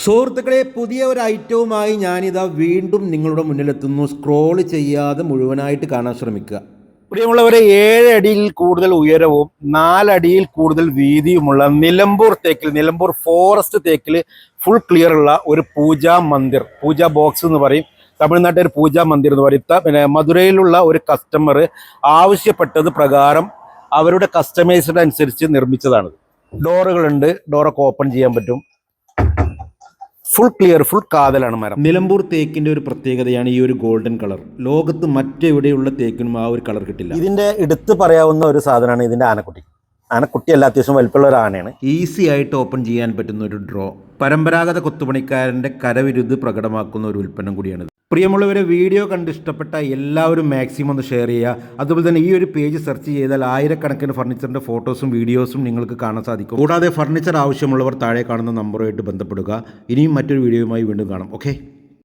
സുഹൃത്തുക്കളെ, പുതിയ ഒരു ഐറ്റവുമായി ഞാനിതാ വീണ്ടും നിങ്ങളുടെ മുന്നിലെത്തുന്നു. സ്ക്രോൾ ചെയ്യാതെ മുഴുവനായിട്ട് കാണാൻ ശ്രമിക്കുക. പ്രിയമുള്ളവരെ, 7 അടിയിൽ കൂടുതൽ ഉയരവും 4 അടിയിൽ കൂടുതൽ വീതിയുമുള്ള നിലമ്പൂർ തേക്കിൽ, നിലമ്പൂർ ഫോറസ്റ്റ് തേക്കിൽ ഫുൾ ക്ലിയർ ഉള്ള ഒരു പൂജാ മന്ദിർ, പൂജാ ബോക്സ് എന്ന് പറയും, തമിഴ്നാട്ടിൽ ഒരു പൂജാ മന്ദിർ എന്ന് പറയും. പിന്നെ മധുരയിലുള്ള ഒരു കസ്റ്റമർ ആവശ്യപ്പെട്ടത് പ്രകാരം അവരുടെ കസ്റ്റമൈസ്ഡ് അനുസരിച്ച് നിർമ്മിച്ചതാണ്. ഡോറുകളുണ്ട്, ഡോറൊക്കെ ഓപ്പൺ ചെയ്യാൻ പറ്റും. ഫുൾ ക്ലിയർ, ഫുൾ കാതലാണ് മരം. നിലമ്പൂർ തേക്കിന്റെ ഒരു പ്രത്യേകതയാണ് ഈ ഒരു ഗോൾഡൻ കളർ. ലോകത്ത് മറ്റെവിടെയുള്ള തേക്കിനും ആ ഒരു കളർ കിട്ടില്ല. ഇതിന്റെ എടുത്തു പറയാവുന്ന ഒരു സാധനമാണ് ഇതിന്റെ ആനക്കുട്ടി. ആനക്കുട്ടിയല്ല, അത്യാവശ്യം വലിപ്പമുള്ള ഒരു ആനയാണ്. ഈസി ആയിട്ട് ഓപ്പൺ ചെയ്യാൻ പറ്റുന്ന ഒരു ഡ്രോ. പരമ്പരാഗത കൊത്തുപണിക്കാരന്റെ കരവിരുത് പ്രകടമാക്കുന്ന ഒരു ഉൽപ്പന്നം കൂടിയാണ്. പ്രിയമുള്ളവരെ, വീഡിയോ കണ്ട് ഇഷ്ടപ്പെട്ട എല്ലാവരും മാക്സിമം ഒന്ന് ഷെയർ ചെയ്യുക. അതുപോലെ തന്നെ ഈ ഒരു പേജ് സെർച്ച് ചെയ്താൽ ആയിരക്കണക്കിന് ഫർണിച്ചറിൻ്റെ ഫോട്ടോസും വീഡിയോസും നിങ്ങൾക്ക് കാണാൻ സാധിക്കും. കൂടാതെ ഫർണിച്ചർ ആവശ്യമുള്ളവർ താഴെ കാണുന്ന നമ്പറുമായിട്ട് ബന്ധപ്പെടുക. ഇനിയും മറ്റൊരു വീഡിയോയുമായി വീണ്ടും കാണാം. ഓക്കെ.